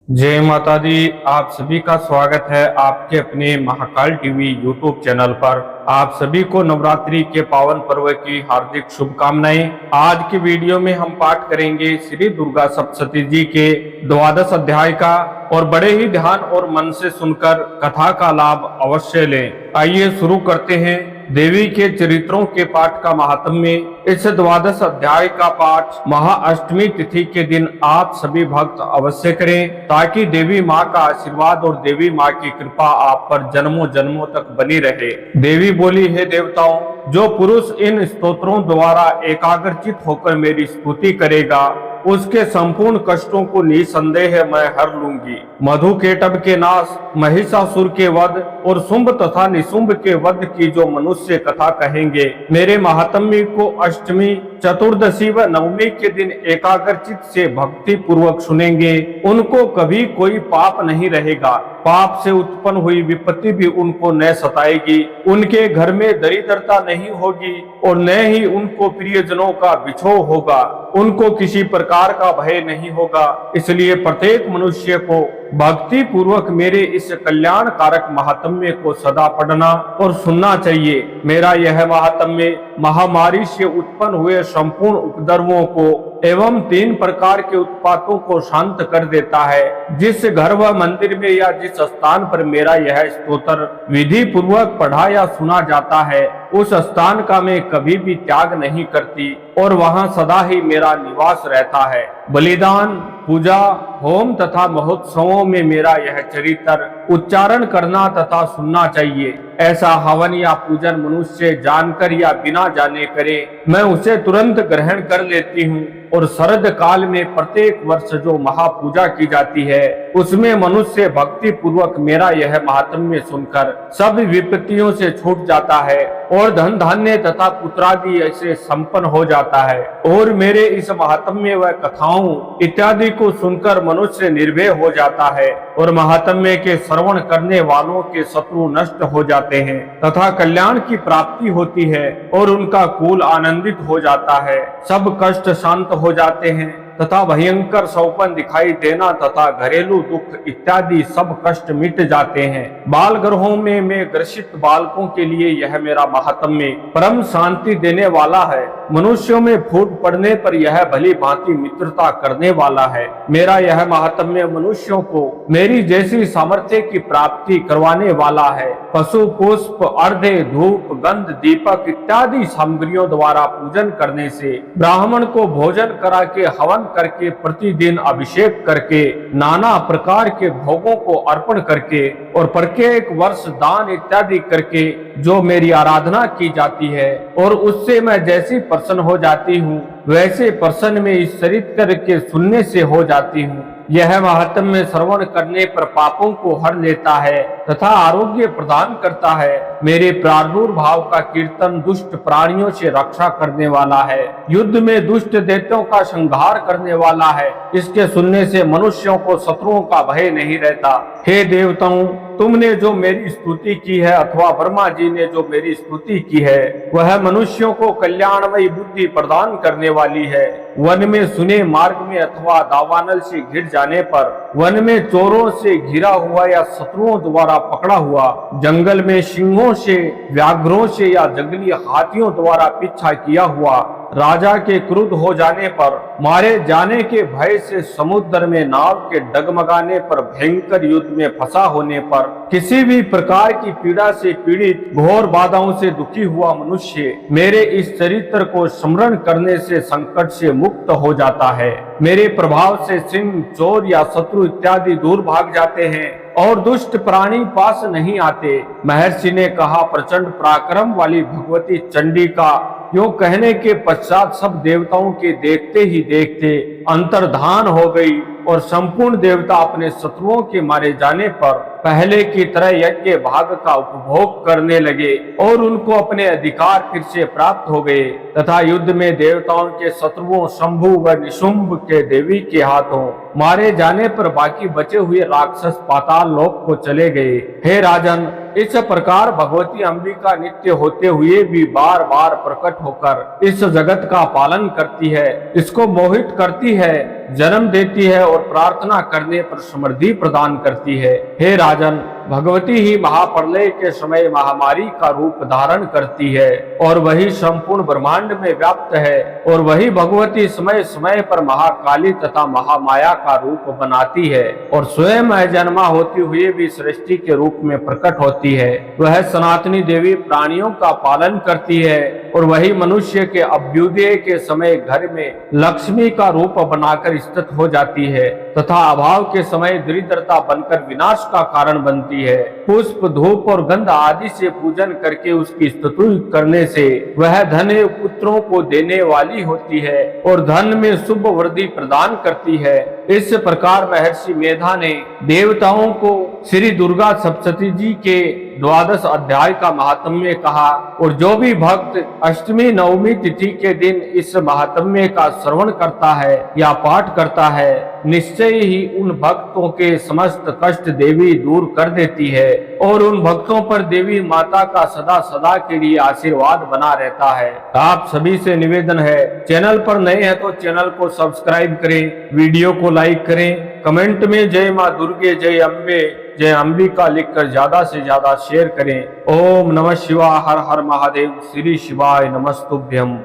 जय माता दी। आप सभी का स्वागत है आपके अपने महाकाल टीवी यूट्यूब चैनल पर। आप सभी को नवरात्रि के पावन पर्व की हार्दिक शुभकामनाएं। आज की वीडियो में हम पाठ करेंगे श्री दुर्गा सप्तशती जी के द्वादश अध्याय का, और बड़े ही ध्यान और मन से सुनकर कथा का लाभ अवश्य लें। आइए शुरू करते हैं देवी के चरित्रों के पाठ का महात्म्य। इस द्वादश अध्याय का पाठ महाअष्टमी तिथि के दिन आप सभी भक्त अवश्य करें, ताकि देवी माँ का आशीर्वाद और देवी माँ की कृपा आप पर जन्मों जन्मों तक बनी रहे। देवी बोली, हे देवताओं, जो पुरुष इन स्तोत्रों द्वारा एकाग्रचित होकर मेरी स्तुति करेगा उसके संपूर्ण कष्टों को निसंदेह मैं हर लूंगी। मधुकेटभ के नाश, महिषासुर के वध और शुंभ तथा निशुंभ के वध की जो मनुष्य कथा कहेंगे, मेरे महात्म्य को अष्टमी, चतुर्दशी व नवमी के दिन एकाग्रचित से भक्ति पूर्वक सुनेंगे, उनको कभी कोई पाप नहीं रहेगा। पाप से उत्पन्न हुई विपत्ति भी उनको न सताएगी। उनके घर में दरिद्रता नहीं होगी और न ही उनको प्रियजनों का बिछोह होगा। उनको किसी प्रकार का भय नहीं होगा। इसलिए प्रत्येक मनुष्य को भक्ति पूर्वक मेरे इस कल्याण कारक महात्म्य को सदा पढ़ना और सुनना चाहिए। मेरा यह महात्म्य महामारी से उत्पन्न हुए संपूर्ण उपद्रवों को एवं 3 प्रकार के उत्पातों को शांत कर देता है। जिस घर व मंदिर में या जिस स्थान पर मेरा यह स्तोत्र विधि पूर्वक पढ़ा या सुना जाता है, उस स्थान का मैं कभी भी त्याग नहीं करती और वहां सदा ही मेरा निवास रहता है। बलिदान, पूजा, होम तथा महोत्सवों में मेरा यह चरित्र उच्चारण करना तथा सुनना चाहिए। ऐसा हवन या पूजन मनुष्य जानकर या बिना जाने करे, मैं उसे तुरंत ग्रहण कर लेती हूँ। और शरद काल में प्रत्येक वर्ष जो महापूजा की जाती है, उसमें मनुष्य भक्ति पूर्वक मेरा यह महात्म्य सुनकर सब विपत्तियों से छूट जाता है और धन धान्य तथा पुत्रादि ऐसे संपन्न हो जाता है। और मेरे इस महात्म्य व कथाओं इत्यादि को सुनकर मनुष्य निर्भय हो जाता है और महात्म्य के श्रवण करने वालों के शत्रु नष्ट हो जाते हैं तथा कल्याण की प्राप्ति होती है और उनका कुल आनंदित हो जाता है। सब कष्ट शांत हो जाते हैं तथा भयंकर सौपन दिखाई देना तथा घरेलू दुख इत्यादि सब कष्ट मिट जाते हैं। बाल ग्रहों में मैं ग्रसित बालकों के लिए यह मेरा महात्म्य परम शांति देने वाला है। मनुष्यों में फूट पड़ने पर यह भली भांति मित्रता करने वाला है। मेरा यह महात्म्य मनुष्यों को मेरी जैसी सामर्थ्य की प्राप्ति करवाने वाला है। पशु, पुष्प, अर्धे, धूप, गंध, दीपक इत्यादि सामग्रियों द्वारा पूजन करने से, ब्राह्मण को भोजन करा के हवन करके, प्रतिदिन अभिषेक करके, नाना प्रकार के भोगों को अर्पण करके और प्रत्येक वर्ष दान इत्यादि करके जो मेरी आराधना की जाती है और उससे मैं जैसी प्रसन्न हो जाती हूँ, वैसे प्रसन्न में इस चरित्र के सुनने से हो जाती हूँ। यह महात्म्य श्रवण करने पर पापों को हर लेता है तथा आरोग्य प्रदान करता है। मेरे प्रादुर्भाव का कीर्तन दुष्ट प्राणियों से रक्षा करने वाला है। युद्ध में दुष्ट दैत्यों का संहार करने वाला है। इसके सुनने से मनुष्यों को शत्रुओं का भय नहीं रहता। हे देवताओं, तुमने जो मेरी स्तुति की है अथवा ब्रह्मा जी ने जो मेरी स्तुति की है, वह मनुष्यों को कल्याणमयी बुद्धि प्रदान करने वाली है। वन में सुने मार्ग में अथवा दावानल से घिर जाने पर, वन में चोरों से घिरा हुआ या शत्रुओं द्वारा पकड़ा हुआ, जंगल में सिंहों से, व्याघ्रों से या जंगली हाथियों द्वारा पीछा किया हुआ, राजा के क्रुद्ध हो जाने पर, मारे जाने के भय से, समुद्र में नाव के डगमगाने पर, भयंकर युद्ध में फंसा होने पर, किसी भी प्रकार की पीड़ा से पीड़ित, घोर बाधाओं से दुखी हुआ मनुष्य मेरे इस चरित्र को स्मरण करने से संकट से मुक्त हो जाता है। मेरे प्रभाव से सिंह, चोर या शत्रु इत्यादि दूर भाग जाते हैं और दुष्ट प्राणी पास नहीं आते। महर्षि ने कहा, प्रचंड पराक्रम वाली भगवती चंडी का यूं कहने के पश्चात सब देवताओं के देखते ही देखते अंतर्धान हो गई और संपूर्ण देवता अपने शत्रुओं के मारे जाने पर पहले की तरह यज्ञ भाग का उपभोग करने लगे और उनको अपने अधिकार फिर से प्राप्त हो गए तथा युद्ध में देवताओं के शत्रुओं शंभु व निशुंभ के देवी के हाथों मारे जाने पर बाकी बचे हुए राक्षस पाताल लोक को चले गए। हे राजन, इस प्रकार भगवती अंबिका नित्य होते हुए भी बार बार प्रकट होकर इस जगत का पालन करती है, इसको मोहित करती है जन्म देती है और प्रार्थना करने पर समृद्धि प्रदान करती है। हे राजन, भगवती ही महाप्रलय के समय महामारी का रूप धारण करती है और वही संपूर्ण ब्रह्मांड में व्याप्त है, और वही भगवती समय समय पर महाकाली तथा महामाया का रूप बनाती है और स्वयं अजन्मा होती हुई भी सृष्टि के रूप में प्रकट होती है। वह सनातनी देवी प्राणियों का पालन करती है और वही मनुष्य के अभ्युदय के समय घर में लक्ष्मी का रूप बनाकर स्थित हो जाती है तथा अभाव के समय दरिद्रता बनकर विनाश का कारण बनती है। पुष्प, धूप और गंध आदि से पूजन करके उसकी स्तुति करने से वह धन पुत्रों को देने वाली होती है और धन में शुभ वृद्धि प्रदान करती है। इस प्रकार महर्षि मेधा ने देवताओं को श्री दुर्गा सप्तशती जी के 12 अध्याय का महात्म्य कहा, और जो भी भक्त अष्टमी नवमी तिथि के दिन इस महात्म्य का श्रवण करता है या पाठ करता है, निश्चय ही उन भक्तों के समस्त कष्ट देवी दूर कर देती है और उन भक्तों पर देवी माता का सदा सदा के लिए आशीर्वाद बना रहता है। आप सभी से निवेदन है, चैनल पर नए हैं तो चैनल को सब्सक्राइब करें, वीडियो को लाइक करें, कमेंट में जय मां दुर्गे, जय अम्बे, जय अंबिका लिखकर ज्यादा से ज्यादा शेयर करें। ओम नमः शिवाय, हर हर महादेव, श्री शिवाय नमस्तुभ्यम।